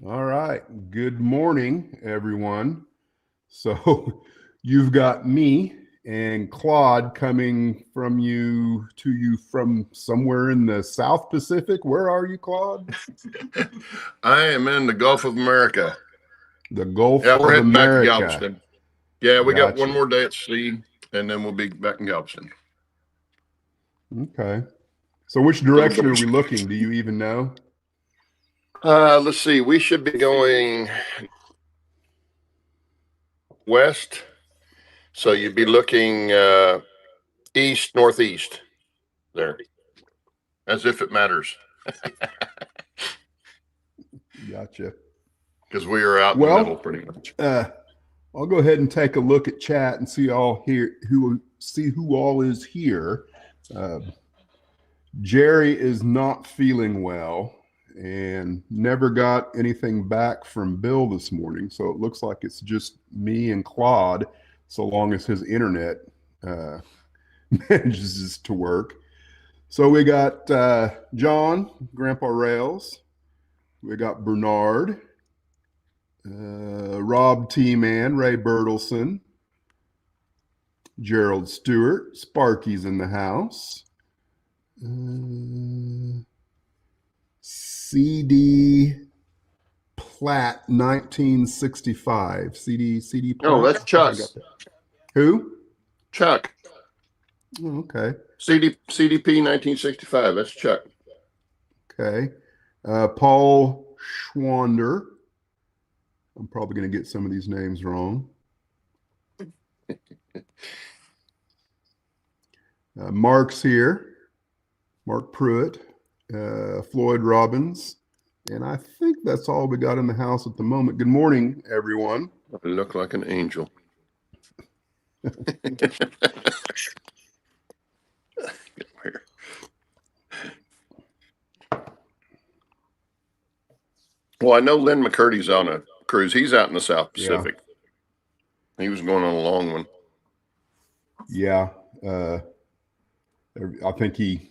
All right. Good morning, everyone. So you've got me and Claude coming from you to you from somewhere in the South Pacific. Where are you, Claude? I am in the Gulf of America. The Gulf Yeah, we're of heading back to America. Galveston. Yeah, we got one Gotcha. more day at sea, and then we'll be back in Galveston. Okay. So which So, direction are we looking? Do you even know? let's see. We should be going west, so you'd be looking east, northeast there, as if it matters, Gotcha. because we are out in the middle Well, pretty much. I'll go ahead and take a look at chat and see who all is here. Uh, Jerry is not feeling well and never got anything back from Bill this morning. So it looks like it's just me and Claude, so long as his internet uh, manages to work. So we got John, Grandpa Rails. We got Bernard, Rob T Man, Ray Bertelson, Gerald Stewart, Sparky's in the house. CD Platt 1965. CD Oh, Platt. that's I think I Chuck. got that. Who? Chuck. Oh, okay. CDP 1965. That's Chuck. Okay. Paul Schwander. I'm probably going to get some of these names wrong. Mark's here. Mark Pruitt. Floyd Robbins. And I think that's all we got in the house at the moment. Good morning, everyone. I look like an angel. Well, I know Lynn McCurdy's on a cruise. He's out in the South Pacific. Yeah. He was going on a long one. Yeah. I think he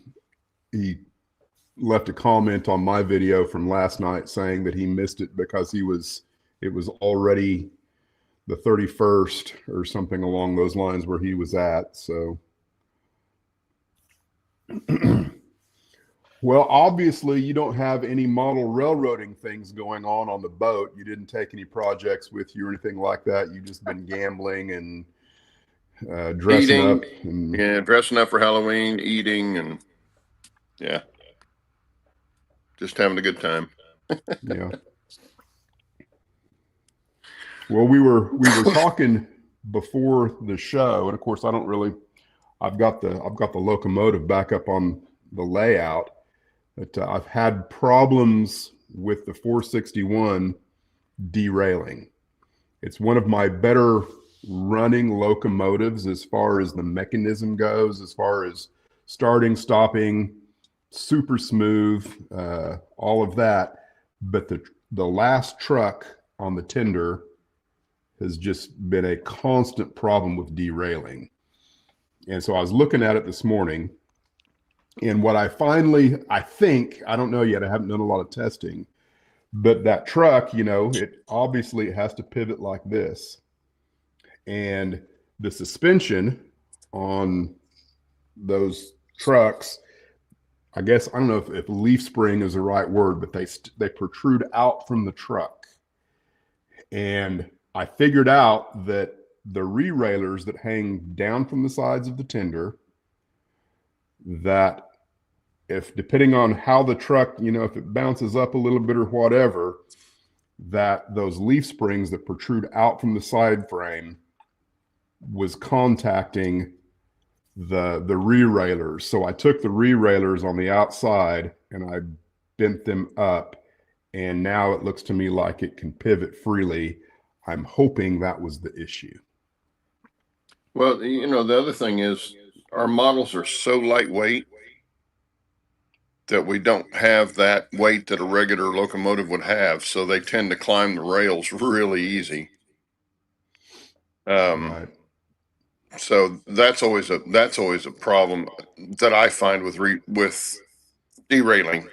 left a comment on my video from last night saying that he missed it because it was already the 31st or something along those lines where he was at. So well, obviously you don't have any model railroading things going on the boat. You didn't take any projects with you or anything like that. You've just been gambling and dressing eating, up. And, yeah, dressing up for Halloween, eating, and yeah, just having a good time. Yeah. Well, we were talking before the show, and of course, I've got the locomotive back up on the layout, but I've had problems with the 461 derailing. It's one of my better running locomotives as far as the mechanism goes, as far as starting, stopping, super smooth, all of that. But the last truck on the tender has just been a constant problem with derailing. And so I was looking at it this morning, and what I think, I don't know yet, I haven't done a lot of testing, but that truck, it obviously has to pivot like this. And the suspension on those trucks, I guess, I don't know if leaf spring is the right word, but they protrude out from the truck. And I figured out that the re-railers that hang down from the sides of the tender, that if depending on how the truck, if it bounces up a little bit or whatever, that those leaf springs that protrude out from the side frame was contacting the re-railers. So I took the re-railers on the outside and I bent them up, and now it looks to me like it can pivot freely. I'm hoping that was the issue. Well, the other thing is our models are so lightweight that we don't have that weight that a regular locomotive would have, so they tend to climb the rails really easy. Right. So that's always a problem that I find with derailing.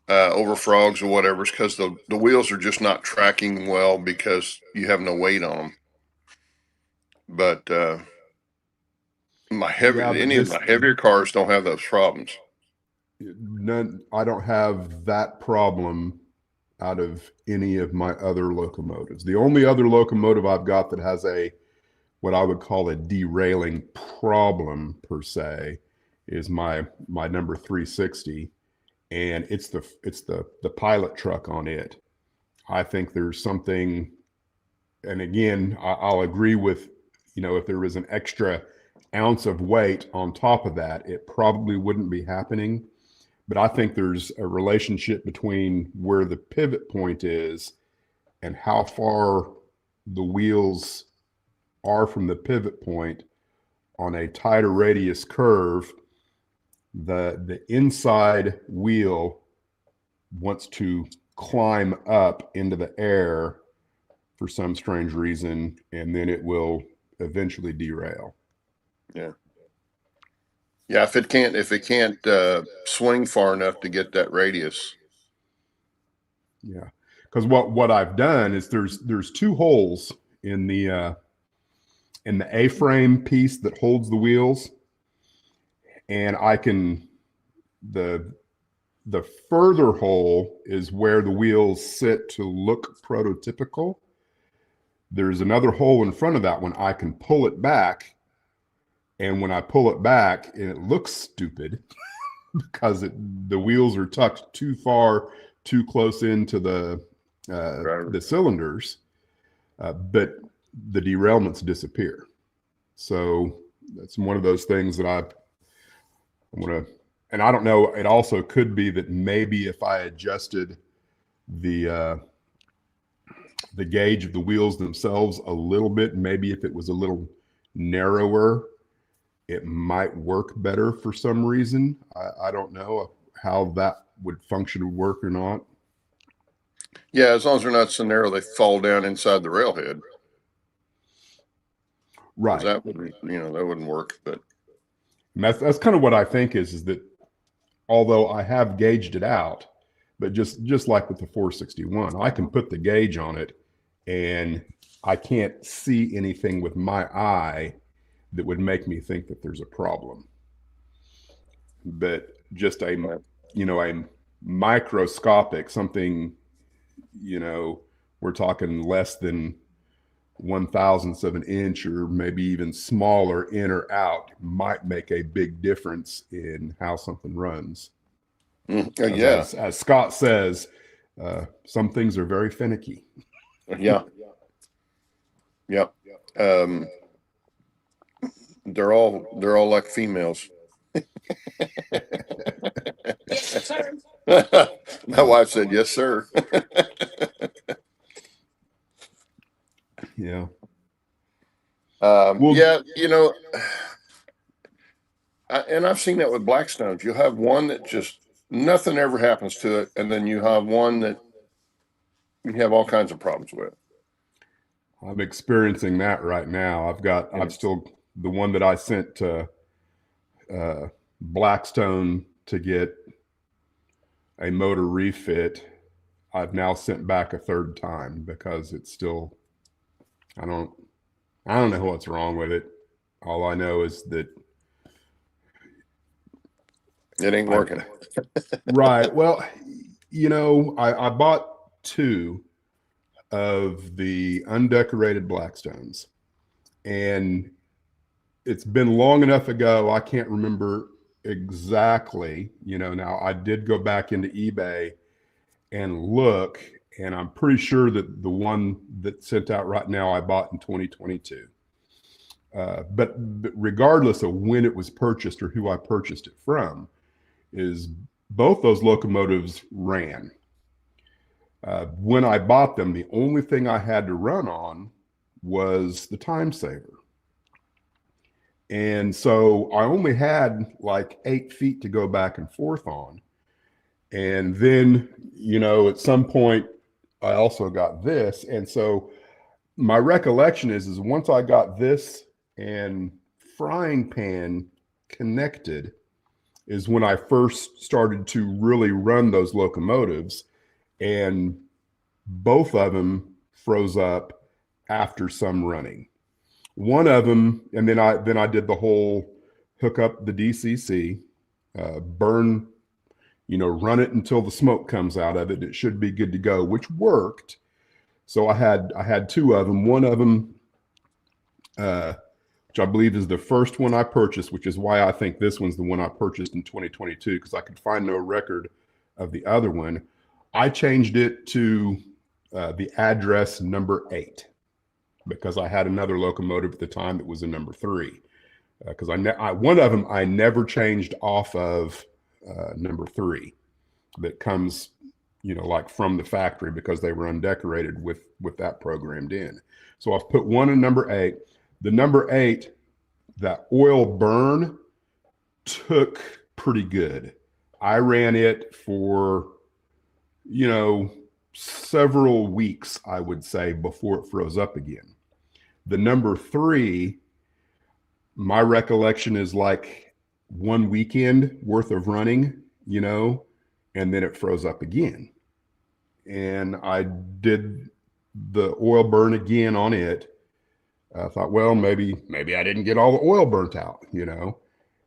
over frogs or whatever, is because the wheels are just not tracking well because you have no weight on them. But any of my heavier cars don't have those problems. None. I don't have that problem out of any of my other locomotives. The only other locomotive I've got that has what I would call a derailing problem per se is my number 360, and it's the pilot truck on it. I think there's something, and again, I'll agree with, if there was an extra ounce of weight on top of that, it probably wouldn't be happening. But I think there's a relationship between where the pivot point is and how far the wheels are from the pivot point on a tighter radius curve. The inside wheel wants to climb up into the air for some strange reason, and then it will eventually derail. Yeah. Yeah, if it can't swing far enough to get that radius. Yeah, because what I've done is there's two holes in the A-frame piece that holds the wheels, and the further hole is where the wheels sit to look prototypical. There's another hole in front of that one. I can pull it back, and when I pull it back, and it looks stupid because the wheels are tucked too far, too close into the cylinders, but the derailments disappear. So that's one of those things that I want to, and I don't know, it also could be that maybe if I adjusted the gauge of the wheels themselves a little bit, maybe if it was a little narrower, it might work better for some reason. I don't know how that would function or work or not. Yeah, as long as they're not so narrow they fall down inside the railhead. Right. That wouldn't work. But that's kind of what I think is that although I have gauged it out, but just like with the 461, I can put the gauge on it and I can't see anything with my eye that would make me think that there's a problem. But just a microscopic something, we're talking less than 1/1000th of an inch or maybe even smaller in or out might make a big difference in how something runs. Yeah. As Scott says, some things are very finicky. Yeah. Yep. They're all like females. My wife said, "Yes, sir." Yeah. Yeah, and I've seen that with Blackstones. You'll have one that just nothing ever happens to it, and then you have one that you have all kinds of problems with. I'm experiencing that right now. I'm still the one that I sent to Blackstone to get a motor refit. I've now sent back a third time because it's still, I don't know what's wrong with it. All I know is that it ain't working. Right. Well, I bought two of the undecorated Blackstones, and it's been long enough ago I can't remember exactly. Now I did go back into eBay and look, and I'm pretty sure that the one that's sent out right now I bought in 2022. But regardless of when it was purchased or who I purchased it from, is both those locomotives ran. When I bought them, the only thing I had to run on was the time saver. And so I only had like 8 feet to go back and forth on. And then, at some point, I also got this. And so my recollection is once I got this and frying pan connected, is when I first started to really run those locomotives, and both of them froze up after some running. One of them, and then I did the whole hook up the DCC, burn, run it until the smoke comes out of it. It should be good to go, which worked. So I had two of them. One of them, which I believe is the first one I purchased, which is why I think this one's the one I purchased in 2022, because I could find no record of the other one. I changed it to the address number 8 because I had another locomotive at the time that was a number 3. Because one of them I never changed off of number 3 that comes, like from the factory, because they were undecorated with that programmed in. So I've put one in number 8. The number 8, that oil burn took pretty good. I ran it for, several weeks, I would say, before it froze up again. The number 3, my recollection is like one weekend worth of running, and then it froze up again. And I did the oil burn again on it. I thought, well, maybe I didn't get all the oil burnt out, And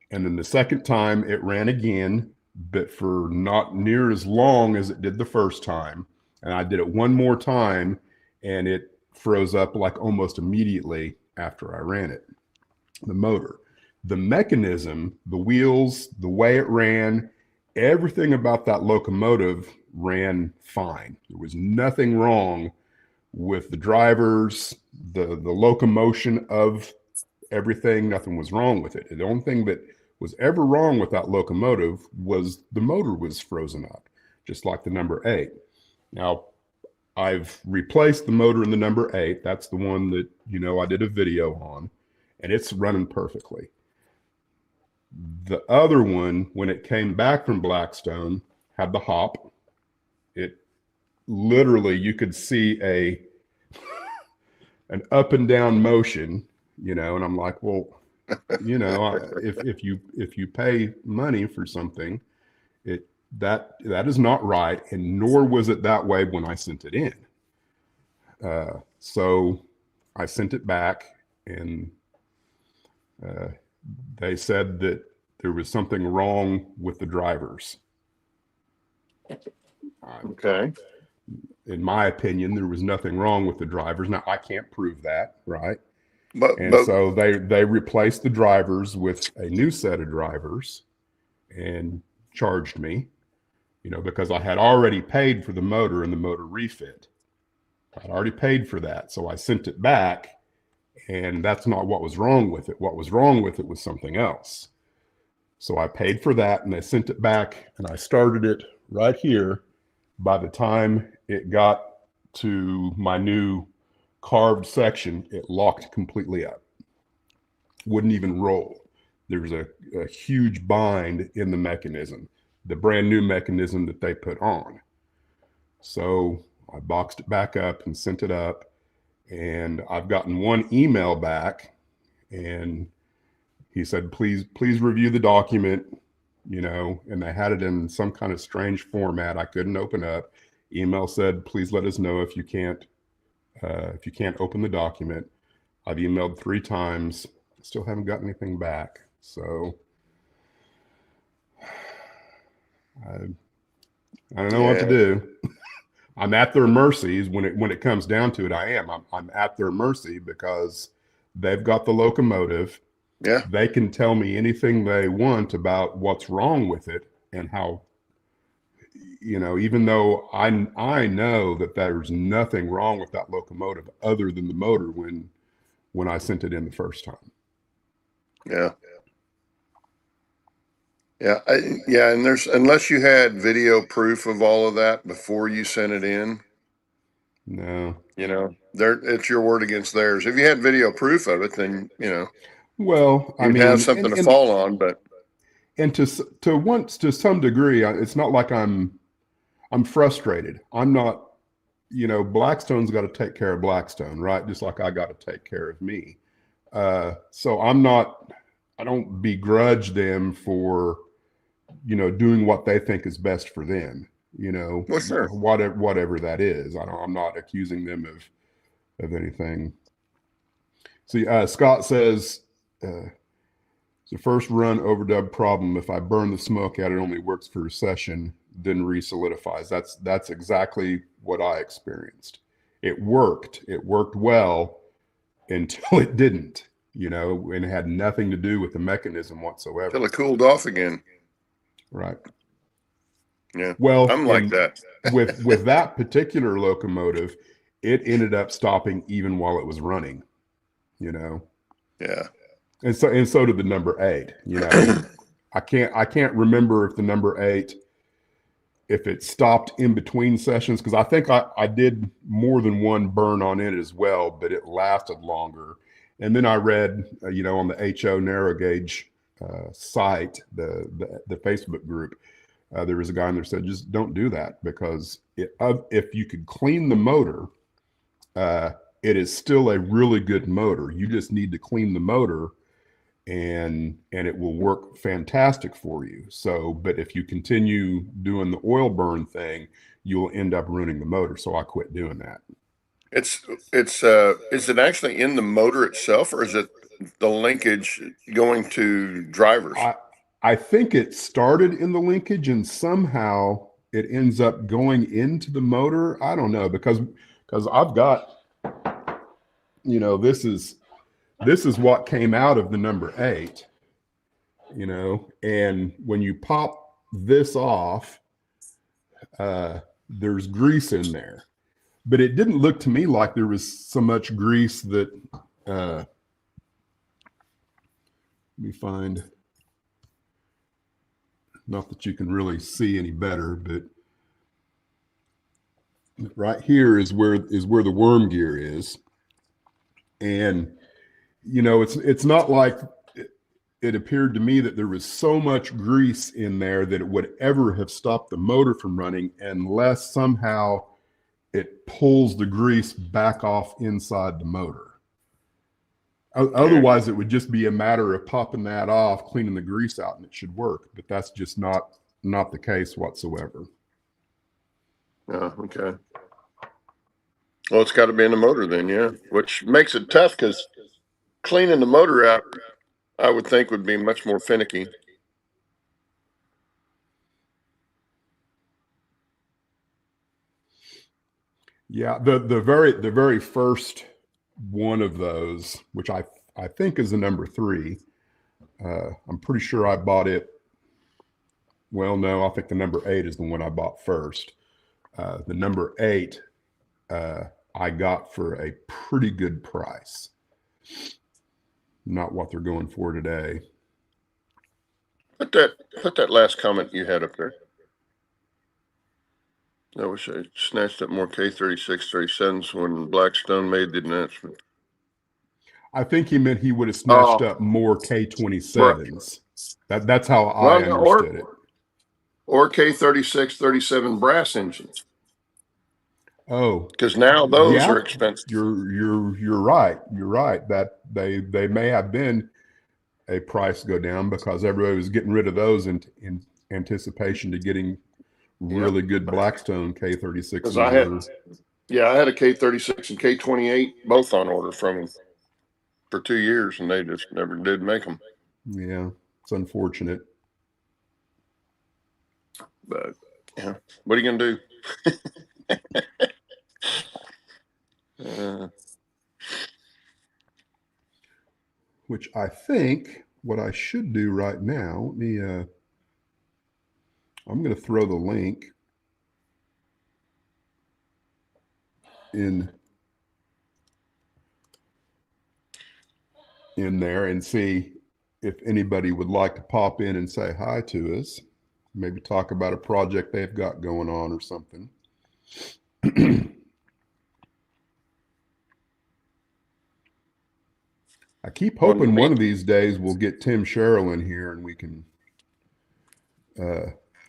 then the second time it ran again, but for not near as long as it did the first time. And I did it one more time, and it froze up like almost immediately after I ran it. The motor, the mechanism, the wheels, the way it ran, everything about that locomotive ran fine. There was nothing wrong with the drivers, the locomotion of everything. Nothing was wrong with it. The only thing that was ever wrong with that locomotive was the motor was frozen up, just like the number 8. Now, I've replaced the motor in the number 8. That's the one that, I did a video on, and it's running perfectly. The other one, when it came back from Blackstone, had the hop. It literally, you could see an up and down motion, and I'm like, well, if you pay money for something, that is not right, and nor was it that way when I sent it in. So I sent it back, and they said that there was something wrong with the drivers. Okay. In my opinion, there was nothing wrong with the drivers. Now, I can't prove that, right? But So they replaced the drivers with a new set of drivers and charged me, because I had already paid for the motor and the motor refit. I'd already paid for that. So I sent it back, and that's not what was wrong with it. What was wrong with it was something else. So I paid for that, and I sent it back, and I started it right here. By the time it got to my new carved section, it locked completely up. Wouldn't even roll. There was a huge bind in the mechanism, the brand new mechanism that they put on. So I boxed it back up and sent it up, and I've gotten one email back, and he said, please review the document, and they had it in some kind of strange format I couldn't open up. Email said, please let us know if you can't open the document. I've emailed 3 times, still haven't got anything back. So I don't know what to do. I'm at their mercies when it comes down to it. I am. I'm at their mercy because they've got the locomotive. Yeah. They can tell me anything they want about what's wrong with it and how, even though I know that there's nothing wrong with that locomotive other than the motor when I sent it in the first time. Yeah. Yeah. And unless you had video proof of all of that before you sent it in. No. It's your word against theirs. If you had video proof of it, then, well, you'd have something to fall on, but. And to some degree, it's not like I'm frustrated. I'm not, Blackstone's got to take care of Blackstone, right? Just like I got to take care of me. So I don't begrudge them for, doing what they think is best for them, Well, sure. whatever that is. I'm not accusing them of anything. See, Scott says, the first run overdub problem. If I burn the smoke out, it only works for a session, then re-solidifies. That's exactly what I experienced. It worked well until it didn't, and it had nothing to do with the mechanism whatsoever. Until it cooled off again. Right. Yeah. Well, I'm like that. with that particular locomotive, it ended up stopping even while it was running, Yeah. And so did the number 8, I can't remember if the number 8, if it stopped in between sessions, because I think I did more than one burn on it as well, but it lasted longer. And then I read, on the HO narrow gauge site, the Facebook group, there was a guy in there said, just don't do that, because if you could clean the motor, it is still a really good motor. You just need to clean the motor, and it will work fantastic for you. So, but if you continue doing the oil burn thing, you'll end up ruining the motor. So I quit doing that. It's is it actually in the motor itself, or is it the linkage going to drivers? I think it started in the linkage and somehow it ends up going into the motor. I don't know, because I've got, this is what came out of the number 8, and when you pop this off, there's grease in there, but it didn't look to me like there was so much grease that, let me find, not that you can really see any better, but right here is where the worm gear is. And, it's not like it appeared to me that there was so much grease in there that it would ever have stopped the motor from running, unless somehow it pulls the grease back off inside the motor. Otherwise, it would just be a matter of popping that off, cleaning the grease out, and it should work. But that's just not the case whatsoever. Oh, okay. Well, it's got to be in the motor then, yeah, which makes it tough, because cleaning the motor out, I would think, would be much more finicky. Yeah, the very first one of those, which I think is the number 3. I'm pretty sure I bought it. Well, no, I think the number 8 is the one I bought first. The number 8 I got for a pretty good price. Not what they're going for today. Put that last comment you had up there. I wish I snatched up more K36 37s when Blackstone made the announcement. I think he meant he would have snatched up more K27s. That's how I understood it. Or K36 37 brass engines. Oh, because now those are expensive. You're right. You're right. That they may have been a price go down, because everybody was getting rid of those in anticipation to getting really good Blackstone K36. I had a K36 and K28 both on order from him for 2 years, and they just never did make them. Yeah, it's unfortunate. But yeah, what are you gonna do? Which I think what I should do right now, let me, I'm going to throw the link in there and see if anybody would like to pop in and say hi to us. Maybe talk about a project they've got going on or something. I keep hoping one of these days we'll get Tim Sherrill in here and we can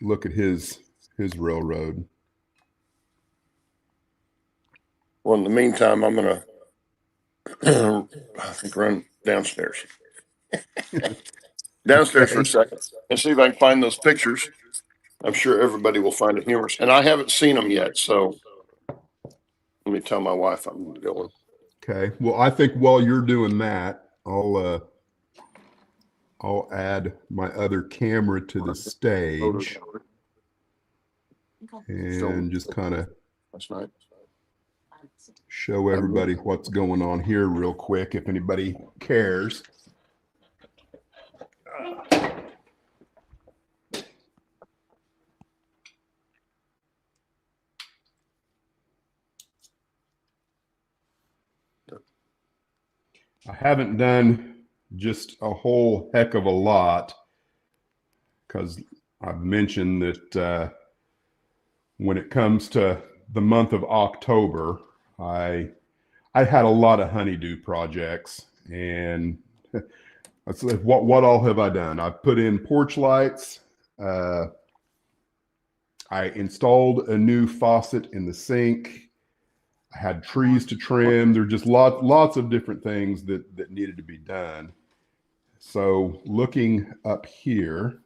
look at his railroad. Well, in the meantime, I'm going to, I think, run downstairs. downstairs for a Okay. second and see if I can find those pictures. I'm sure everybody will find it humorous, and I haven't seen them yet. So let me tell my wife I'm going. Okay. Well, I think while you're doing that, I'll add my other camera to the stage and just kind of That's nice. show everybody what's going on here real quick if anybody cares. I haven't done just a whole heck of a lot because I've mentioned that when it comes to the month of October, I I had a lot of honeydew projects, and let's see, what all have I done? I've put in porch lights. Uh, I installed a new faucet in the sink. I had trees to trim. There's just lots of different things that needed to be done. So looking up here,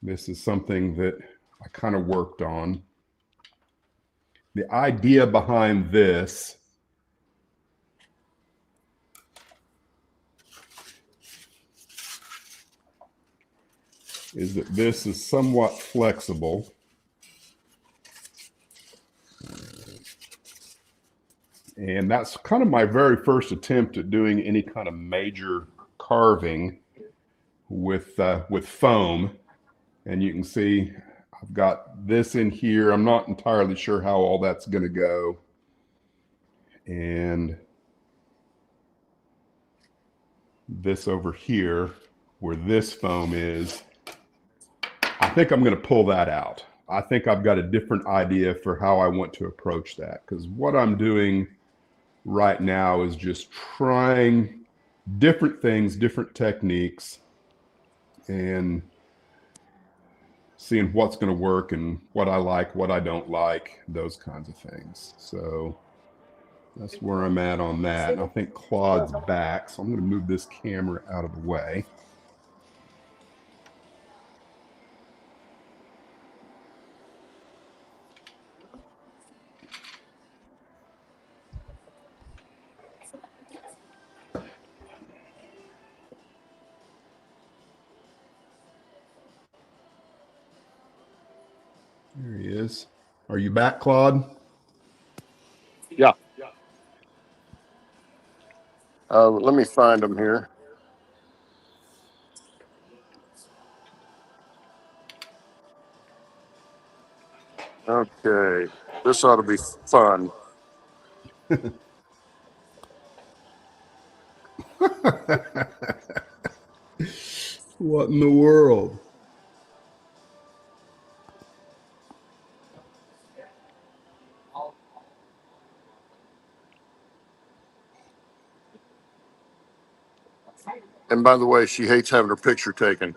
this is something that I kind of worked on. The idea behind this is that this is somewhat flexible. And that's kind of my very first attempt at doing any kind of major carving with foam. And you can see I've got this in here. I'm not entirely sure how all that's going to go. And this over here, where this foam is, I think I'm going to pull that out. I think I've got a different idea for how I want to approach that, because what I'm doing right now is just trying different things, different techniques, and seeing what's going to work and what I like, what I don't like, those kinds of things. So that's where I'm at on that. And I think Claude's back, so I'm going to move this camera out of the way. There he is. Are you back, Claude? Yeah. Let me find them here. Okay, this ought to be fun. What in the world? And by the way, she hates having her picture taken.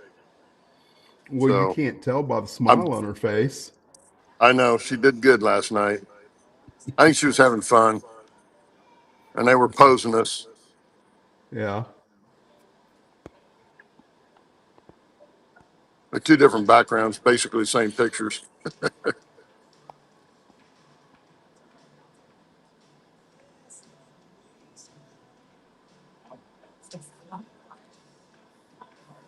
Well, you So can't tell by the smile on her face. I know she did good last night. I think she was having fun, and they were posing us. Yeah. With two different backgrounds, basically the same pictures.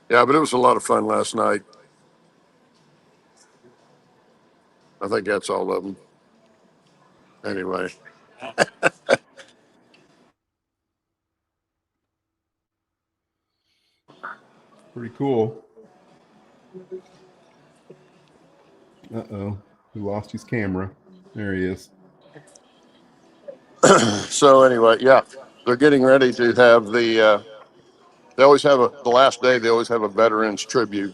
Yeah, but it was a lot of fun last night. I think that's all of them. Anyway, Pretty cool. Uh-oh. He lost his camera. There he is. so anyway, yeah, they're getting ready to have the. They always have the last day. They always have a veterans tribute.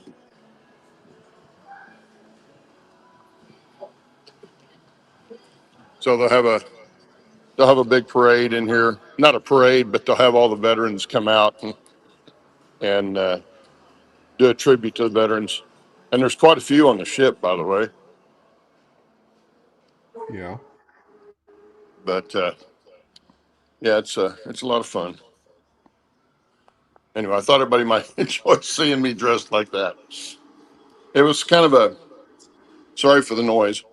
So they'll have a big parade in here. Not a parade, but they'll have all the veterans come out and do a tribute to the veterans. And there's quite a few on the ship, by the way. Yeah. But yeah, it's a lot of fun. Anyway, I thought everybody might enjoy seeing me dressed like that. It was kind of a, sorry for the noise.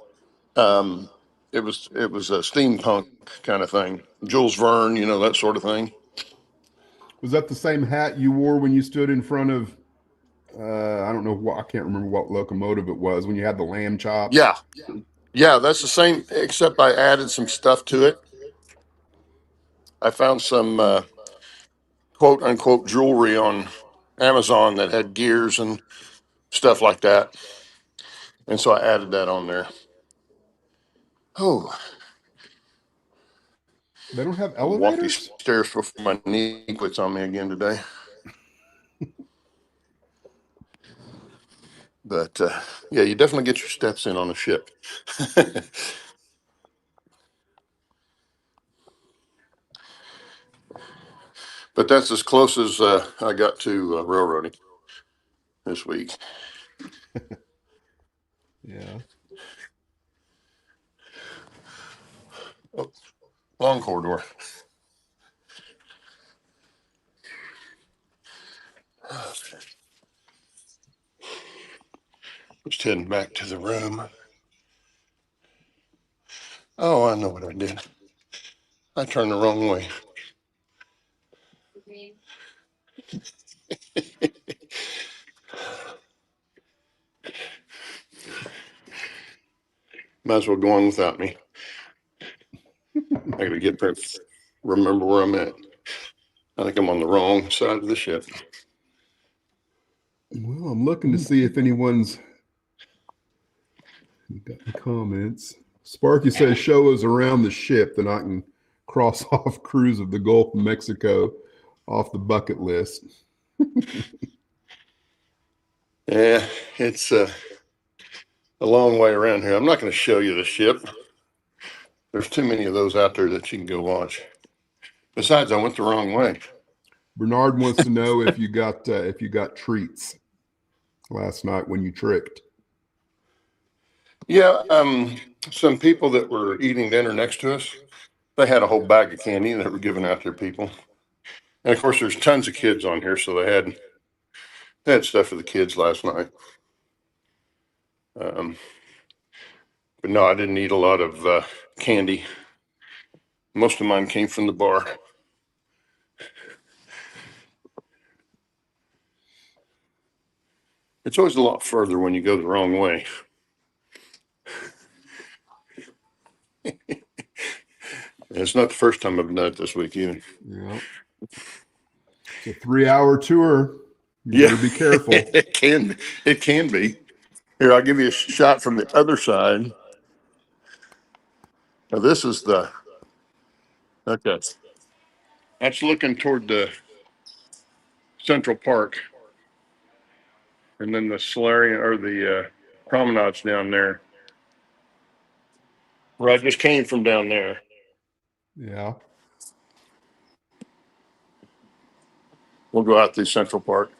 Um, it was a steampunk kind of thing. Jules Verne, that sort of thing. Was that the same hat you wore when you stood in front of? I don't know what, I can't remember what locomotive it was when you had the lamb chops. Yeah, yeah, that's the same, except I added some stuff to it. I found some quote unquote jewelry on Amazon that had gears and stuff like that, and so I added that on there. Oh, They don't have I'm gonna walk these elevators? stairs before my knee quits on me again today. But yeah, you definitely get your steps in on a ship. But that's as close as I got to railroading this week. Yeah. Oh, long corridor. Just heading back to the room. Oh, I know what I did. I turned the wrong way. Might as well go on without me. I gotta get there, remember where I'm at. I think I'm on the wrong side of the ship. Well, I'm looking to see if anyone's got any comments. Sparky says, show us around the ship, then I can cross off cruise of the Gulf of Mexico off the bucket list. Yeah, it's a long way around here. I'm not going to show you the ship. There's too many of those out there that you can go watch. Besides, I went the wrong way. Bernard wants to know if you got treats last night when you tricked. Yeah, some people that were eating dinner next to us, they had a whole bag of candy that were given out to people. And of course, there's tons of kids on here, so they had stuff for the kids last night. Um, but no, I didn't eat a lot of candy. Most of mine came from the bar. It's always a lot further when you go the wrong way. And it's not the first time I've done it this week either. Yeah. It's a 3 hour tour. You Yeah, better be careful. it can be. Here, I'll give you a shot from the other side. Now, this is the okay. That's looking toward the Central Park, and then the Solarium or the promenade's down there. Where I just came from down there. Yeah. We'll go out through Central Park.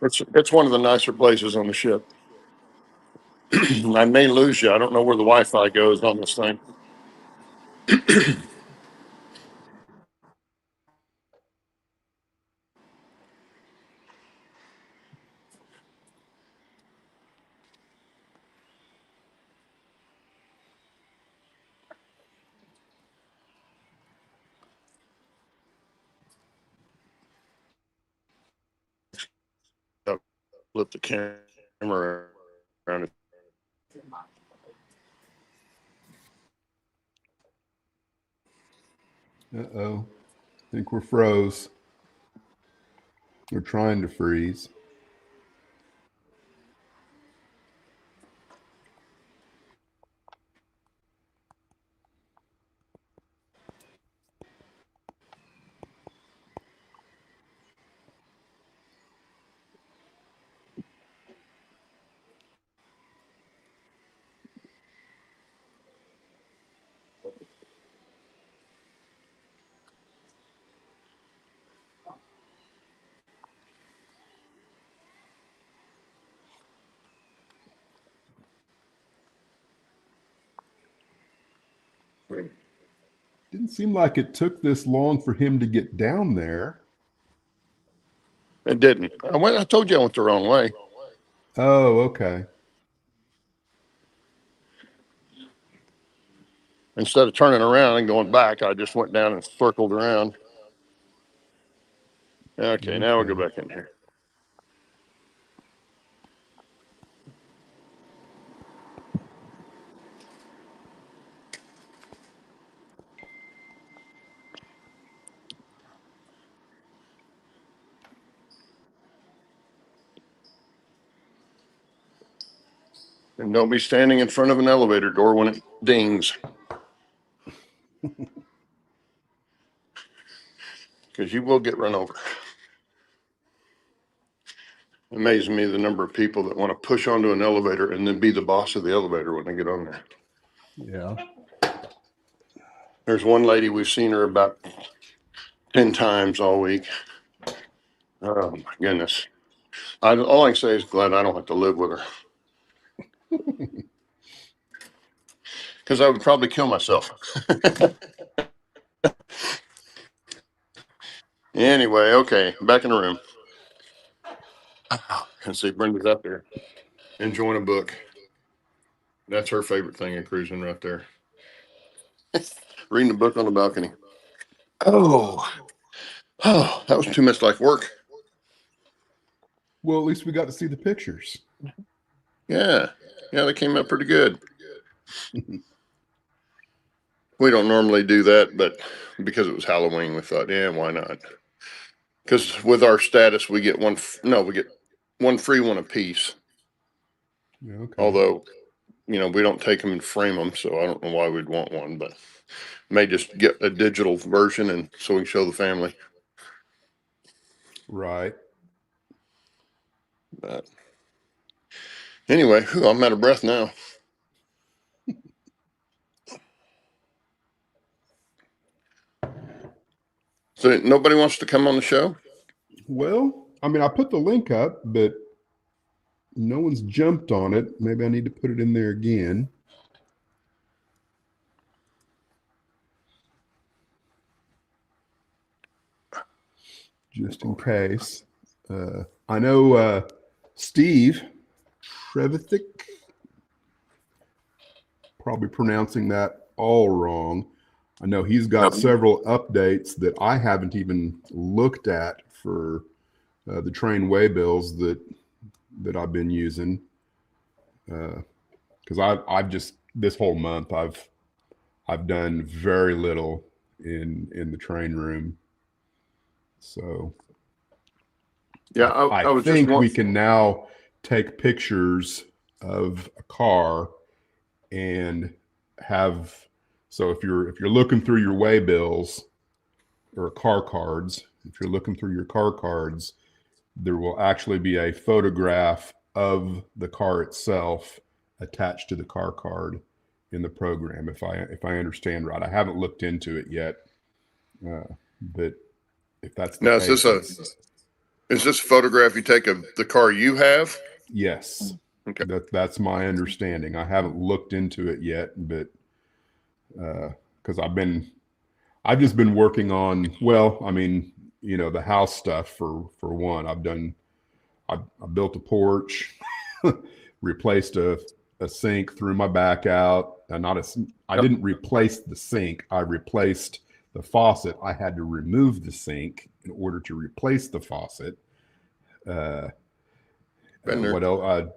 It's one of the nicer places on the ship. I may lose you. I don't know where the Wi-Fi goes on this thing. I'll flip the camera around. Uh-oh. I think we're froze. We're trying to freeze. Didn't seem like it took this long for him to get down there. It didn't. I told you I went the wrong way. Oh, okay. Instead of turning around and going back, I just went down and circled around. Okay, now we'll go back in here. And don't be standing in front of an elevator door when it dings. Because you will get run over. Amazes me the number of people that want to push onto an elevator and then be the boss of the elevator when they get on there. Yeah. There's one lady, we've seen her about 10 times all week. Oh my goodness. All I can say is glad I don't have to live with her. Because I would probably kill myself. Anyway, okay, back in the room. Let's see, Brenda's up there enjoying a book. That's her favorite thing in cruising right there. Reading a book on the balcony. Oh, that was too much like work. Well, at least we got to see the pictures. Yeah, they came out pretty good. We don't normally do that, but because it was Halloween, we thought, yeah, why not? Because with our status, we get one free one apiece. Yeah, okay. Although, we don't take them and frame them, so I don't know why we'd want one, but may just get a digital version and so we can show the family. Right. But anyway, I'm out of breath now. So nobody wants to come on the show? Well, I mean, I put the link up, but no one's jumped on it. Maybe I need to put it in there again. Just in case. I know Steve Trevithick, probably pronouncing that all wrong. I know he's got several updates that I haven't even looked at for the train waybills that I've been using. Because I've just this whole month I've done very little in the train room. So yeah, I think we can now take pictures of a car and have. So if you're looking through your waybills or car cards, if you're looking through your car cards, there will actually be a photograph of the car itself attached to the car card in the program. If I understand right, I haven't looked into it yet, but if that's the case, is this a photograph you take of the car you have? Yes. Okay. That's my understanding. I haven't looked into it yet, but because I've just been working on, well, I mean, the house stuff for one. I built a porch, replaced a sink, threw my back out. I didn't replace the sink. I replaced the faucet. I had to remove the sink in order to replace the faucet. What else?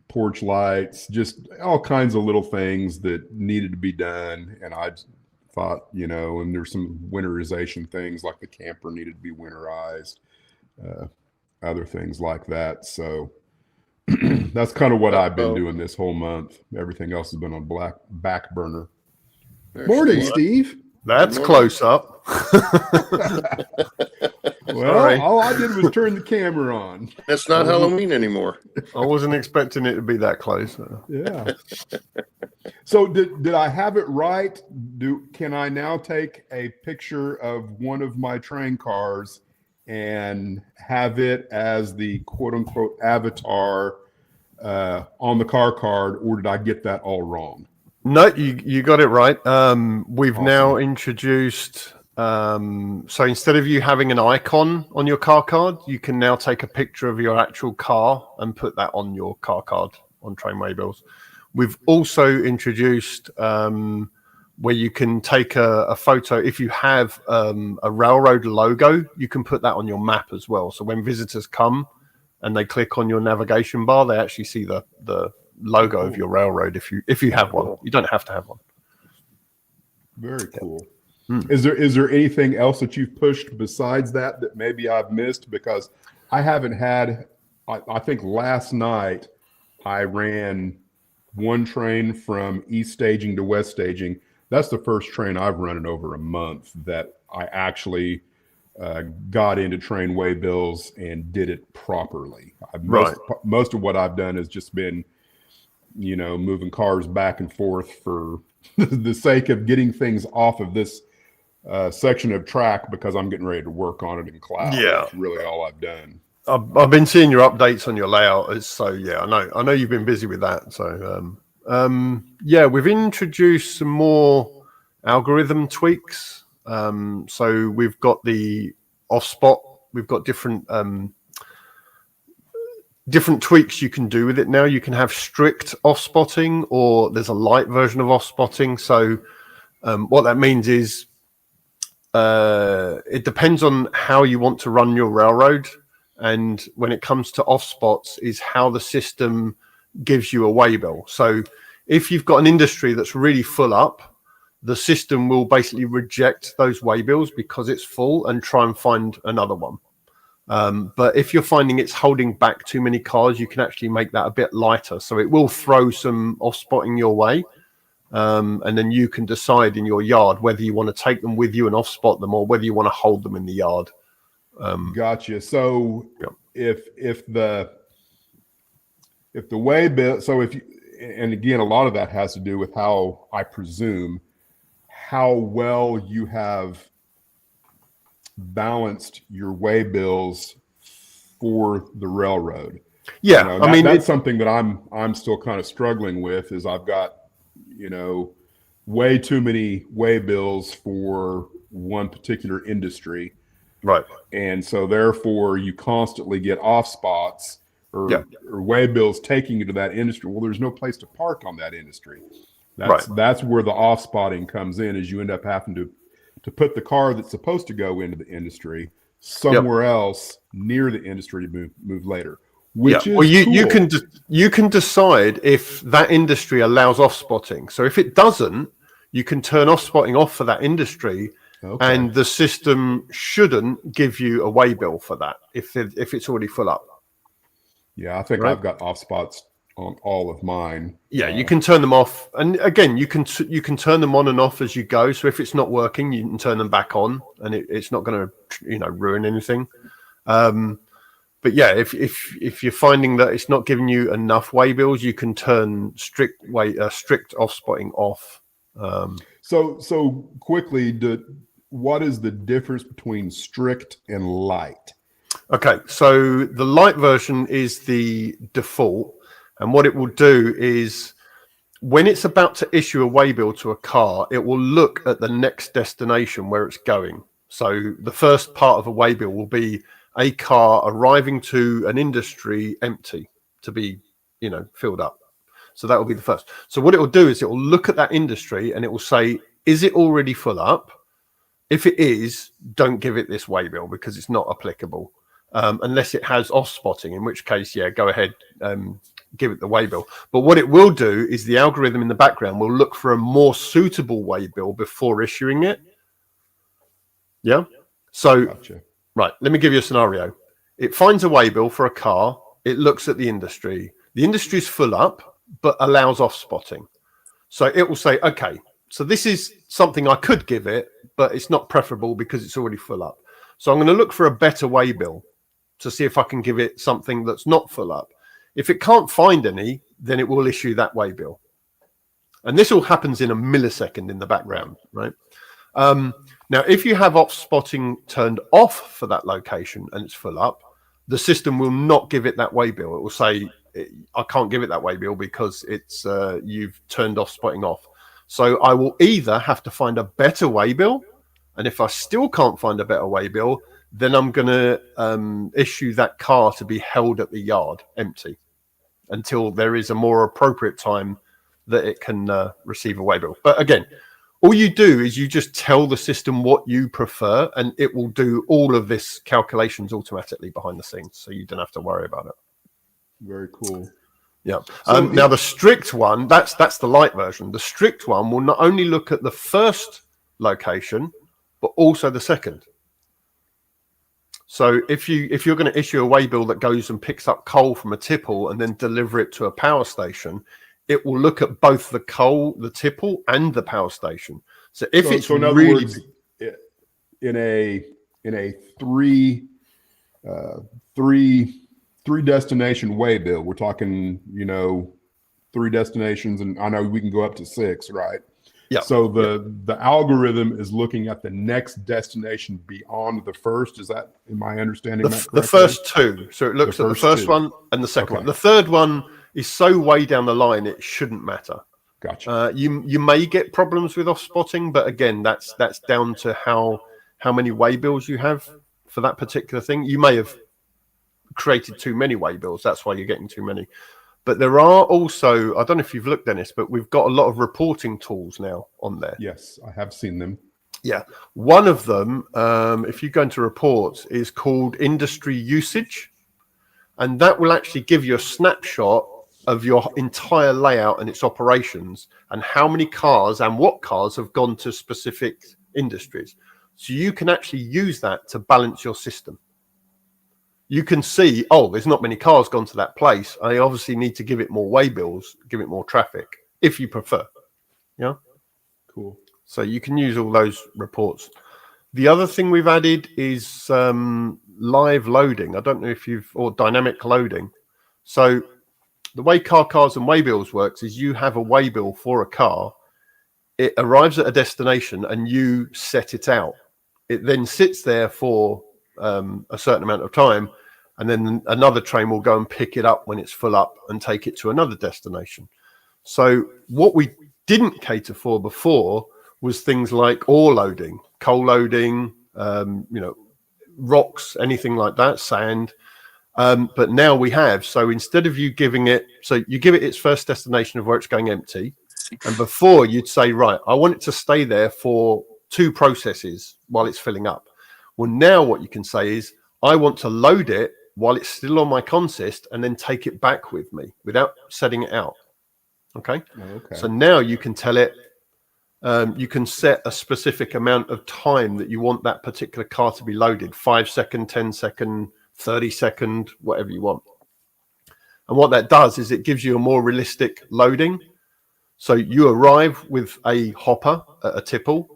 Porch lights, just all kinds of little things that needed to be done. And I thought, and there's some winterization things like the camper needed to be winterized, other things like that. So that's kind of what I've been doing this whole month. Everything else has been on back burner. Morning, Steve. That's close up. Well, all I did was turn the camera on. It's not Halloween anymore. I wasn't expecting it to be that close. Yeah. So did I have it right? Can I now take a picture of one of my train cars and have it as the quote unquote avatar on the car card, or did I get that all wrong? No, you got it right. We've now introduced So instead of you having an icon on your car card, you can now take a picture of your actual car and put that on your car card on train waybills. We've also introduced where you can take a photo. If you have a railroad logo, you can put that on your map as well. So when visitors come and they click on your navigation bar, they actually see the logo of your railroad if you have one. You don't have to have one. Very cool. Is there anything else that you've pushed besides that maybe I've missed? Because I haven't had, I think last night I ran one train from east staging to west staging. That's the first train I've run in over a month that I actually got into train waybills and did it properly. Most of what I've done has just been, moving cars back and forth for the sake of getting things off of this section of track because I'm getting ready to work on it in cloud. Yeah, that's really all I've done. I've been seeing your updates on your layout, so yeah, I know you've been busy with that. So yeah, we've introduced some more algorithm tweaks. So we've got the off spot. We've got different tweaks you can do with it now. You can have strict off spotting, or there's a light version of off spotting. So what that means is it depends on how you want to run your railroad. And when it comes to off spots is how the system gives you a waybill. So if you've got an industry that's really full up, the system will basically reject those waybills because it's full and try and find another one. But if you're finding it's holding back too many cars, you can actually make that a bit lighter. So it will throw some off spotting your way. And then you can decide in your yard whether you want to take them with you and off spot them or whether you want to hold them in the yard. Gotcha. So yeah. if the waybill, so if you, and again, a lot of that has to do with how, I presume, how well you have balanced your waybills for the railroad. Yeah, I mean, that's something that I'm still kind of struggling with. Is I've got way too many waybills for one particular industry, right? And so therefore you constantly get off spots or waybills taking you to that industry. Well, there's no place to park on that industry. That's where the off spotting comes in, is you end up having to put the car that's supposed to go into the industry somewhere else near the industry to move later. Which is cool. You can decide if that industry allows off spotting. So if it doesn't, you can turn off spotting off for that industry, and the system shouldn't give you a waybill for that if it's already full up. Yeah, I think I've got off spots on all of mine. Yeah, you can turn them off, and again, you can turn them on and off as you go. So if it's not working, you can turn them back on, and it's not going to ruin anything. But yeah, if you're finding that it's not giving you enough waybills, you can turn strict off spotting off. So quickly, what is the difference between strict and light? Okay, so the light version is the default, and what it will do is when it's about to issue a waybill to a car, it will look at the next destination where it's going. So the first part of a waybill will be a car arriving to an industry empty to be, filled up. So that will be the first. So what it will do is it will look at that industry and it will say, is it already full up? If it is, don't give it this waybill because it's not applicable. Unless it has off spotting, in which case, go ahead, give it the waybill. But what it will do is the algorithm in the background will look for a more suitable waybill before issuing it. Yeah. So, gotcha. Right, let me give you a scenario. It finds a waybill for a car. It looks at the industry. The industry's full up, but allows off spotting. So it will say, okay, so this is something I could give it, but it's not preferable because it's already full up. So I'm going to look for a better waybill to see if I can give it something that's not full up. If it can't find any, then it will issue that waybill. And this all happens in a millisecond in the background, right? Now, if you have off spotting turned off for that location and it's full up, the system will not give it that waybill. It will say, I can't give it that waybill because it's you've turned off spotting off. So I will either have to find a better waybill And if I still can't find a better waybill, then I'm going to issue that car to be held at the yard empty until there is a more appropriate time that it can receive a waybill. But again, all you do is you just tell the system what you prefer, and it will do all of this calculations automatically behind the scenes, so you don't have to worry about it. Very cool. Yeah. So now the strict one, that's the light version. The strict one will not only look at the first location, but also the second. So if you're going to issue a waybill that goes and picks up coal from a tipple and then deliver it to a power station, it will look at both the coal, the tipple, and the power station. So if it's in other really words, in a three destination waybill, we're talking, 3 destinations, and I know we can go up to 6, right? Yeah. So the algorithm is looking at the next destination beyond the first. Am I understanding that correctly? The first 2. So it looks at the first 2. one and the second one. The third one is so way down the line it shouldn't matter. Gotcha. You may get problems with off spotting, but again, that's down to how many waybills you have for that particular thing. You may have created too many waybills. That's why you're getting too many. But there are also, I don't know if you've looked, Dennis, but we've got a lot of reporting tools now on there. Yes, I have seen them. Yeah. One of them, if you go into reports, is called industry usage. And that will actually give you a snapshot of your entire layout and its operations and how many cars and what cars have gone to specific industries. So you can actually use that to balance your system. You can see, there's not many cars gone to that place. I obviously need to give it more waybills, give it more traffic, if you prefer. Yeah. Cool. So you can use all those reports. The other thing we've added is live loading. I don't know or dynamic loading. So the way cars and waybills works is you have a waybill for a car. It arrives at a destination and you set it out. It then sits there for a certain amount of time, and then another train will go and pick it up when it's full up and take it to another destination. So what we didn't cater for before was things like ore loading, coal loading, rocks, anything like that, sand. But now we have. So instead of you giving it, so you give it its first destination of where it's going empty, and before you'd say, right, I want it to stay there for 2 processes while it's filling up. Well, now what you can say is, I want to load it while it's still on my consist and then take it back with me without setting it out. Okay. So now you can tell it, you can set a specific amount of time that you want that particular car to be loaded, 5 second, 10 second, 30 second, whatever you want. And what that does is it gives you a more realistic loading. So you arrive with a hopper at a tipple,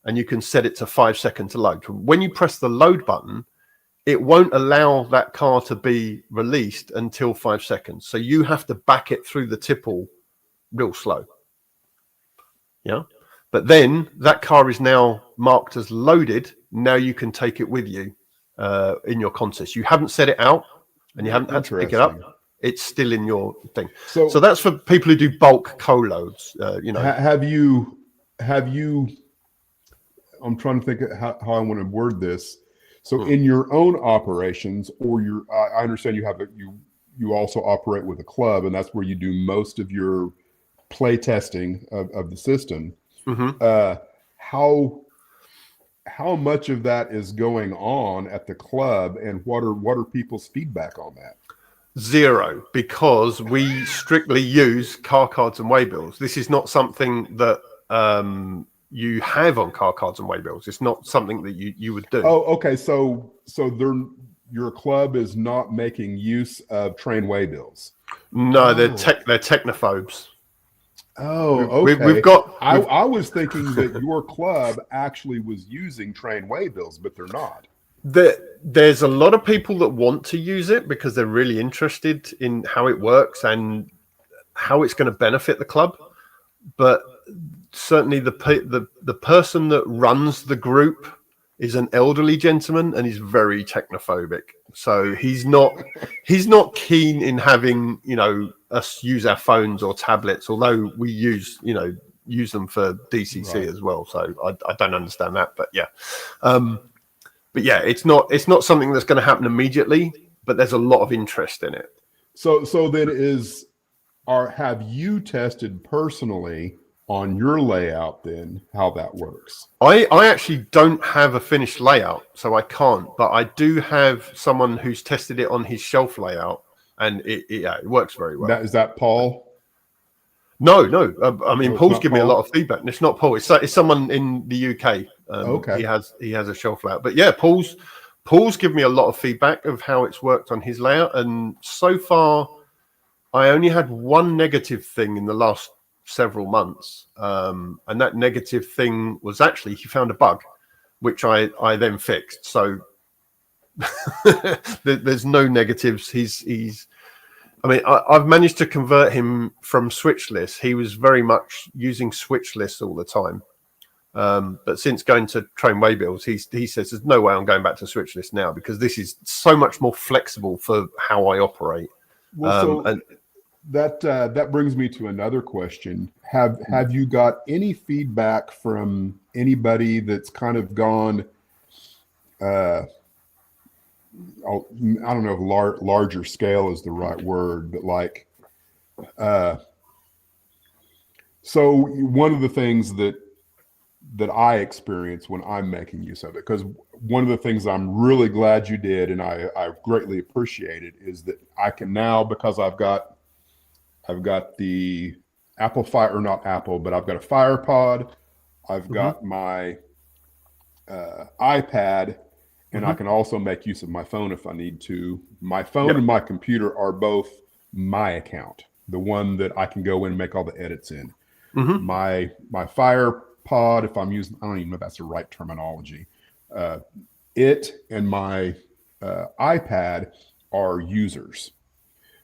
and you can set it to 5 seconds to load. When you press the load button, it won't allow that car to be released until 5 seconds. So you have to back it through the tipple real slow. Yeah. But then that car is now marked as loaded. Now you can take it with you in your consist. You haven't set it out and you haven't had to pick it up. It's still in your thing. So that's for people who do bulk co-loads. Have you? I'm trying to think of how I want to word this. So in your own operations, or I understand you also operate with a club, and that's where you do most of your play testing of the system. Mm-hmm. How much of that is going on at the club, and what are people's feedback on that? 0, because we strictly use car cards and waybills. This is not something that you have on car cards and waybills. It's not something that you would do. Oh, okay. So your club is not making use of train waybills. No, they're technophobes. Oh, okay. I was thinking that your club actually was using train waybills, but they're not. There's a lot of people that want to use it because they're really interested in how it works and how it's going to benefit the club. But certainly the person that runs the group is an elderly gentleman, and he's very technophobic. So he's not keen in having us use our phones or tablets, although we use use them for DCC Right. as well. So I don't understand that, but yeah. But yeah, it's not something that's going to happen immediately, but there's a lot of interest in it. So then have you tested personally on your layout then how that works? I actually don't have a finished layout, so I can't, but I do have someone who's tested it on his shelf layout, and it works very well. Is that Paul? No. I mean, No, it's Paul's not given me a Paul? lot of feedback. And it's not Paul. It's someone in the UK. Okay. He has a shelf layout, but yeah, Paul's given me a lot of feedback of how it's worked on his layout, and so far, I only had one negative thing in the last several months, and that negative thing was actually he found a bug, which I then fixed. So there's no negatives. He's. I mean, I've managed to convert him from switchless. He was very much using switchless all the time, but since going to train waybills, he says there's no way I'm going back to switchless now because this is so much more flexible for how I operate. Well, that brings me to another question. Have you got any feedback from anybody that's kind of gone? I don't know if larger scale is the right word, but like, so one of the things that I experience when I'm making use of it, because one of the things I'm really glad you did, and I greatly appreciate it, is that I can now, because I've got the Apple Fire, or not Apple, but I've got a Fire Pod, I've got my iPad, and I can also make use of my phone if I need to. My phone and my computer are both my account, the one that I can go in and make all the edits in. My Fire Pod, if I'm using, I don't even know if that's the right terminology. It and my iPad are users,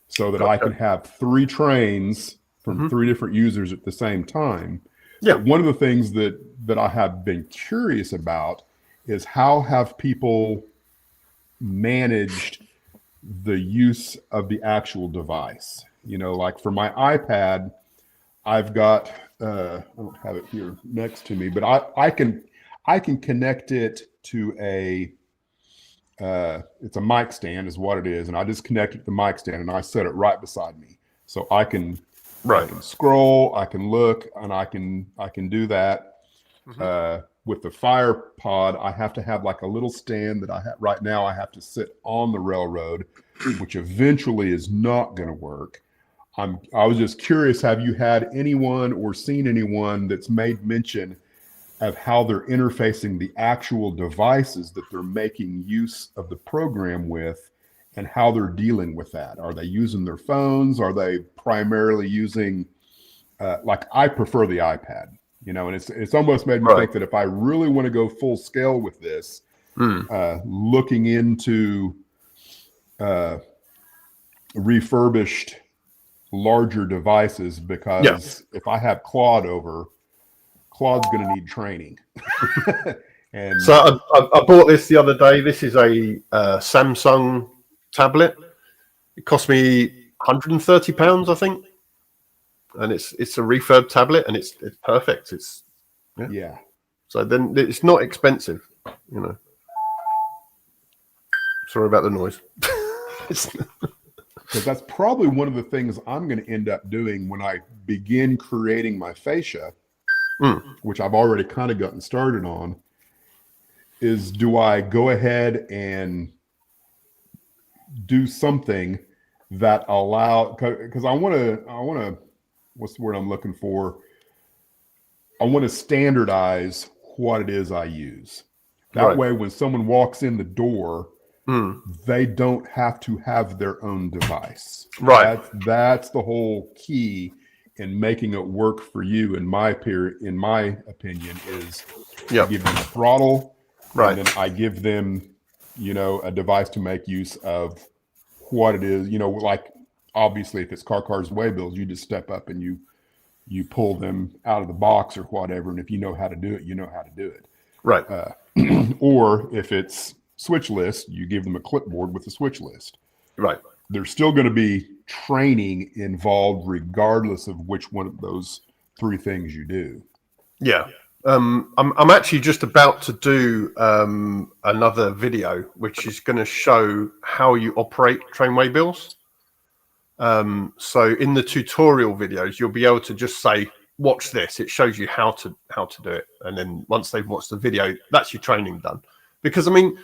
so that I can have 3 trains from 3 different users at the same time. Yeah. But one of the things that I have been curious about is how have people managed the use of the actual device? You know, like for my iPad, I've got, I don't have it here next to me, but I can connect it to it's a mic stand is what it is. And I just connect it to the mic stand and I set it right beside me. So I can scroll, I can look, and I can do that. With the Fire Pod, I have to have like a little stand that I have right now. I have to sit on the railroad, which eventually is not going to work. I was just curious, have you had anyone or seen anyone that's made mention of how they're interfacing the actual devices that they're making use of the program with, and how they're dealing with that? Are they using their phones? Are they primarily using, like I prefer the iPad, you know, and it's almost made me think that if I really want to go full scale with this, looking into refurbished larger devices, because if I have Claude over, Claude's going to need training. And so I bought this the other day. This is a Samsung tablet. It cost me £130, I think, and it's a refurb tablet, and it's perfect. It's So then it's not expensive, you know. Sorry about the noise. Because that's probably one of the things I'm going to end up doing when I begin creating my fascia, which I've already kind of gotten started on, is do I go ahead and do something that because I want to, what's the word I'm looking for? I want to standardize what it is I use. That way, when someone walks in the door, they don't have to have their own device. That's the whole key in making it work for you. In my opinion, is I give them a throttle, and then I give them, you know, a device to make use of what it is. You know, like obviously, if it's cars waybills, you just step up and you pull them out of the box or whatever. And if you know how to do it, you know how to do it. Or if it's switch list, you give them a clipboard with a switch list. There's still going to be training involved regardless of which one of those three things you do. Yeah. I'm actually just about to do another video, which is going to show how you operate train waybills. So in the tutorial videos, you'll be able to just say, watch this. It shows you how to do it. And then once they've watched the video, that's your training done. Because I mean,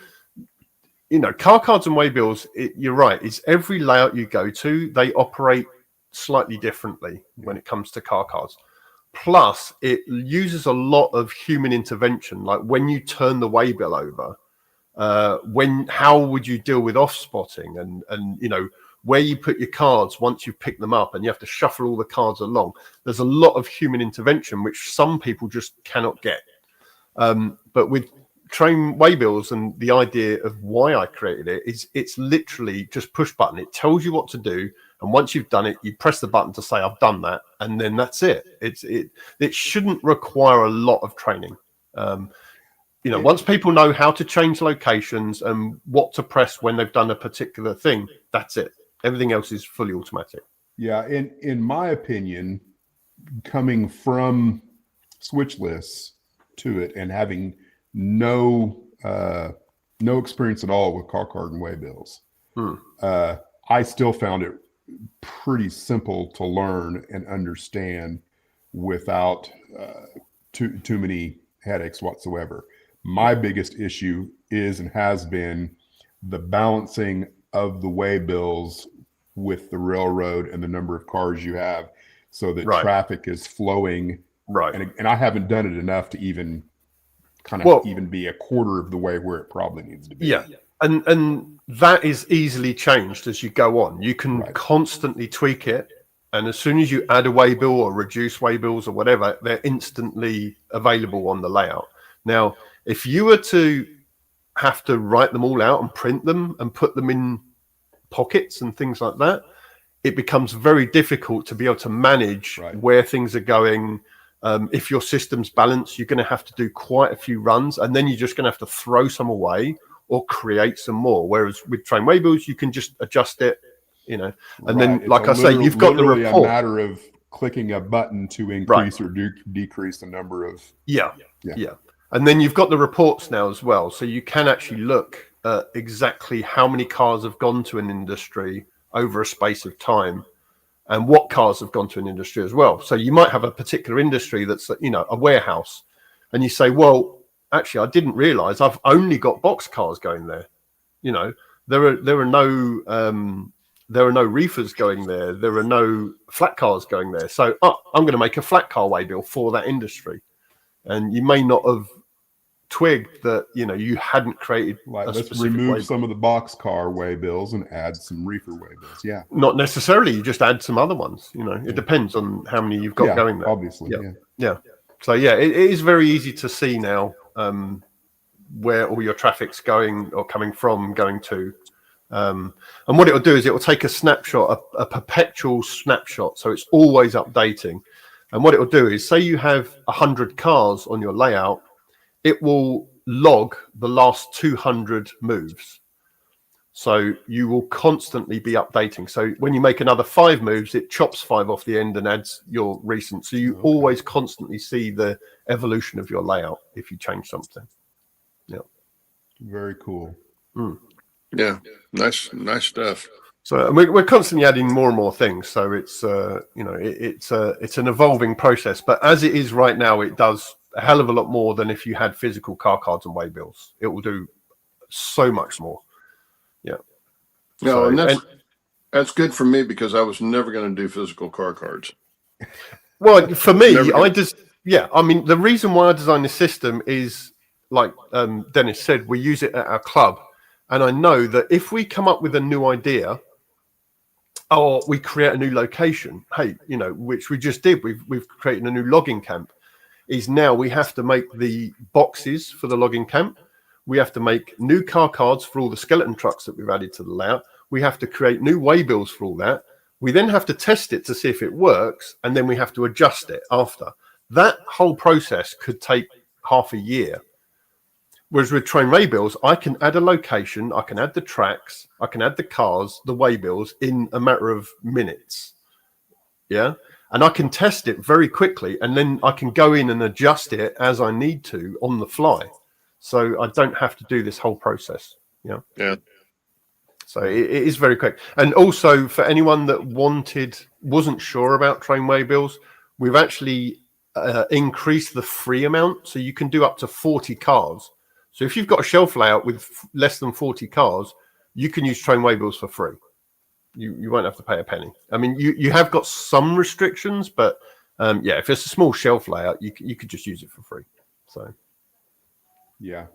you know, car cards and waybills, you're right. It's every layout you go to, they operate slightly differently when it comes to car cards. Plus, it uses a lot of human intervention. Like when you turn the waybill over, how would you deal with off spotting and you know, where you put your cards once you've picked them up and you have to shuffle all the cards along. There's a lot of human intervention, which some people just cannot get. But with train waybills, and the idea of why I created it is it's literally just push button. It tells you what to do. And once you've done it, you press the button to say, I've done that. And then that's it. It shouldn't require a lot of training. You know, once people know how to change locations and what to press when they've done a particular thing, that's it. Everything else is fully automatic. Yeah. In my opinion, coming from switchless to it and having no experience at all with car card and waybills, I still found it pretty simple to learn and understand without too many headaches whatsoever. My biggest issue is and has been the balancing of the waybills with the railroad and the number of cars you have, so that traffic is flowing. Right. And I haven't done it enough to even kind of even be a quarter of the way where it probably needs to be. Yeah. And that is easily changed as you go on. You can constantly tweak it. And as soon as you add a waybill or reduce waybills or whatever, they're instantly available on the layout. Now, if you were to have to write them all out and print them and put them in pockets and things like that, it becomes very difficult to be able to manage where things are going. If your system's balanced, you're going to have to do quite a few runs, and then you're just going to have to throw some away or create some more. Whereas with train waybills, you can just adjust it, you know. And then, like I say, you've got the report. A matter of clicking a button to increase or decrease the number of. Yeah. And then you've got the reports now as well, so you can actually look at exactly how many cars have gone to an industry over a space of time, and what cars have gone to an industry as well. So you might have a particular industry that's, you know, a warehouse, and you say, well, actually, I didn't realize I've only got box cars going there. You know, there are no reefers going there. There are no flat cars going there. So I'm going to make a flat car waybill for that industry. And you may not have twigged that, you know, you hadn't created let's remove some of the box car waybills and add some reefer waybills. Yeah. Not necessarily. You just add some other ones. You know, it depends on how many you've got going there. Obviously. Yeah. So yeah, it is very easy to see now where all your traffic's going or coming from, going to. And what it'll do is it will take a snapshot, a perpetual snapshot. So it's always updating. And what it will do is, say you have 100 cars on your layout, it will log the last 200 moves. So you will constantly be updating. So when you make another 5 moves, it chops 5 off the end and adds your recent. So you always constantly see the evolution of your layout if you change something. Yeah. Very cool. Yeah. Nice stuff. So we're constantly adding more and more things. So it's you know, it's an evolving process. But as it is right now, it does a hell of a lot more than if you had physical car cards and waybills. It will do so much more. Yeah. No, and that's good for me, because I was never going to do physical car cards. Well, for me, I mean, the reason why I designed this system is, like Dennis said, we use it at our club. And I know that if we come up with a new idea, or we create a new location, hey, you know, which we just did, we've created a new logging camp, is now we have to make the boxes for the logging camp. We have to make new car cards for all the skeleton trucks that we've added to the layout. We have to create new waybills for all that. We then have to test it to see if it works, and then we have to adjust it after. That whole process could take half a year. Whereas with train waybills, I can add a location, I can add the tracks, I can add the cars, the waybills in a matter of minutes. Yeah. and I can test it very quickly, and then I can go in and adjust it as I need to on the fly. So I don't have to do this whole process. Yeah. So it is very quick. And also for anyone that wasn't sure about train way bills, we've actually increased the free amount. So you can do up to 40 cars. So if you've got a shelf layout with less than 40 cars, you can use train way bills for free. You won't have to pay a penny. I mean, you have got some restrictions, but if it's a small shelf layout, you could just use it for free. So yeah.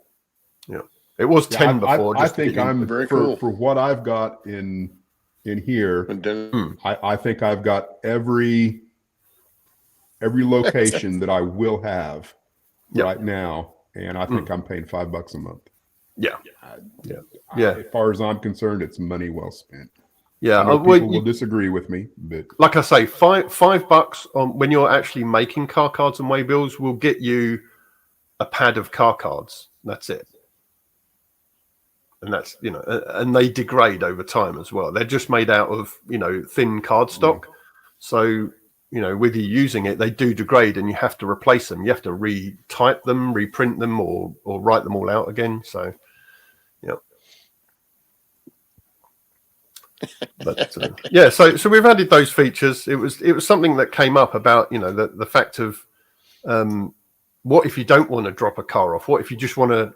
It was 10 before. I think I'm very for, cool. for what I've got in here. And then, I think I've got every location that I will have right now, and I think I'm paying $5 a month. Yeah. As far as I'm concerned, it's money well spent. Yeah, I know people will disagree with me, but like I say, $5 on when you're actually making car cards and waybills will get you a pad of car cards. That's it. And that's, and they degrade over time as well. They're just made out of, thin cardstock. So, with you using it, they do degrade and you have to replace them. You have to retype them, reprint them, or write them all out again. So, But so we've added those features. It was something that came up about, the fact of what if you don't want to drop a car off? What if you just want to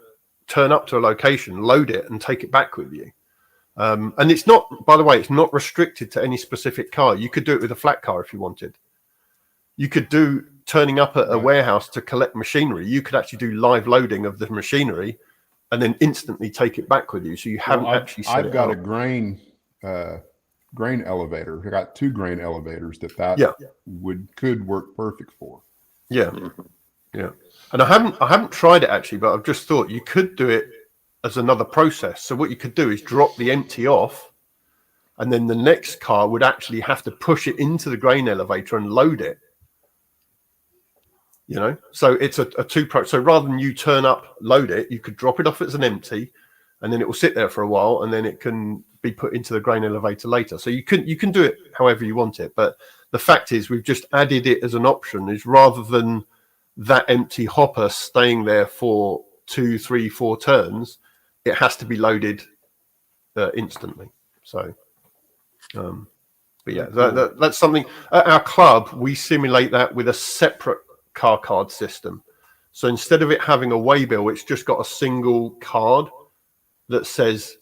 turn up to a location, load it, and take it back with you? And it's not, by the way, it's not restricted to any specific car. You could do it with a flat car if you wanted. You could do turning up at a warehouse to collect machinery. You could actually do live loading of the machinery and then instantly take it back with you. So you haven't actually set I've got a grain elevator. I got 2 grain elevators that could work perfect for. Yeah. And I haven't tried it actually, but I've just thought you could do it as another process. So what you could do is drop the empty off, and then the next car would actually have to push it into the grain elevator and load it. So it's a so rather than you turn up, load it, you could drop it off as an empty, and then it will sit there for a while, and then it can be put into the grain elevator later. So you can do it however you want it. But the fact is, we've just added it as an option, is rather than that empty hopper staying there for 2, 3, 4 turns, it has to be loaded instantly. So, but yeah, that's something at our club, we simulate that with a separate car card system. So instead of it having a waybill, it's just got a single card that says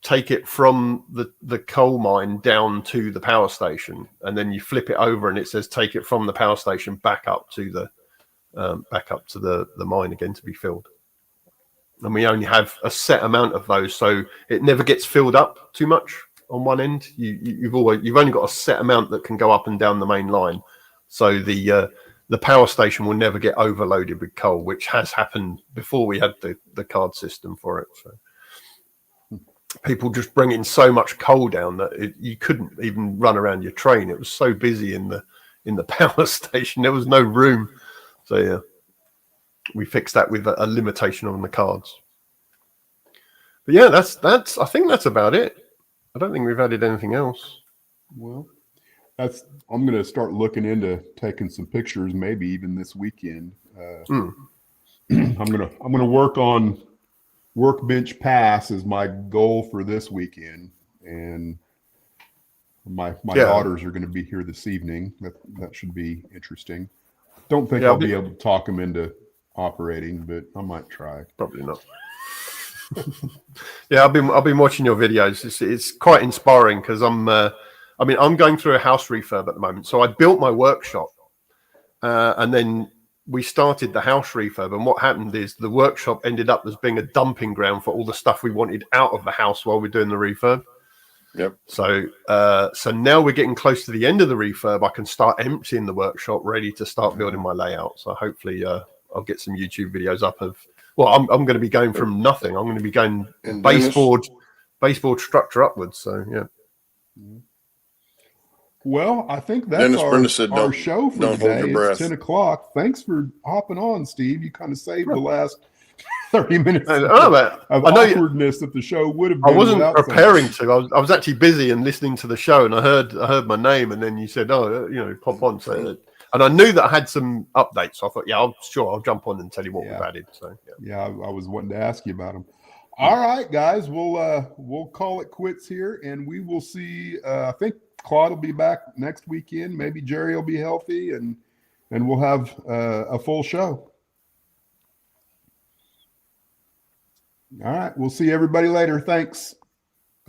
take it from the coal mine down to the power station, and then you flip it over and it says take it from the power station back up to the mine again to be filled. And we only have a set amount of those, so it never gets filled up too much on one end. You've only got a set amount that can go up and down the main line, so the power station will never get overloaded with coal, which has happened before we had the card system for it. So people just bring in so much coal down that you couldn't even run around your train. It was so busy in the power station, there was no room. So yeah, we fixed that with a limitation on the cards. But yeah, that's I think that's about it. I don't think we've added anything else. Well, I'm going to start looking into taking some pictures, maybe even this weekend. I'm going to work on Workbench Pass as my goal for this weekend, and my daughters are going to be here this evening. That should be interesting. Don't think I'll be able to talk them into operating, but I might try. Probably not. Yeah, I've been watching your videos. It's quite inspiring because I'm going through a house refurb at the moment. So I built my workshop, and then we started the house refurb. And what happened is the workshop ended up as being a dumping ground for all the stuff we wanted out of the house while we're doing the refurb. Yep. So now we're getting close to the end of the refurb. I can start emptying the workshop, ready to start building my layout. So hopefully I'll get some YouTube videos up of. Well, I'm going to be going from nothing. I'm going to be going baseboard structure upwards. So yeah. Well, I think that's our show for today. It's 10 o'clock. Thanks for hopping on, Steve. You kind of saved the last 30 minutes I know that. of I know you- awkwardness that the show would have I been. wasn't without preparing somebody. to. I was actually busy and listening to the show, and I heard my name, and then you said, "Oh, pop on." So, and I knew that I had some updates. So I thought, yeah, I'll jump on and tell you what we've added. So, yeah, I was wanting to ask you about them. All right, guys, we'll call it quits here, and we will see. I think Claude will be back next weekend. Maybe Jerry will be healthy, and we'll have a full show. All right, we'll see everybody later. Thanks.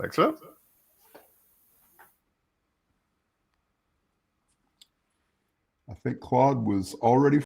Thanks, sir. I think Claude was already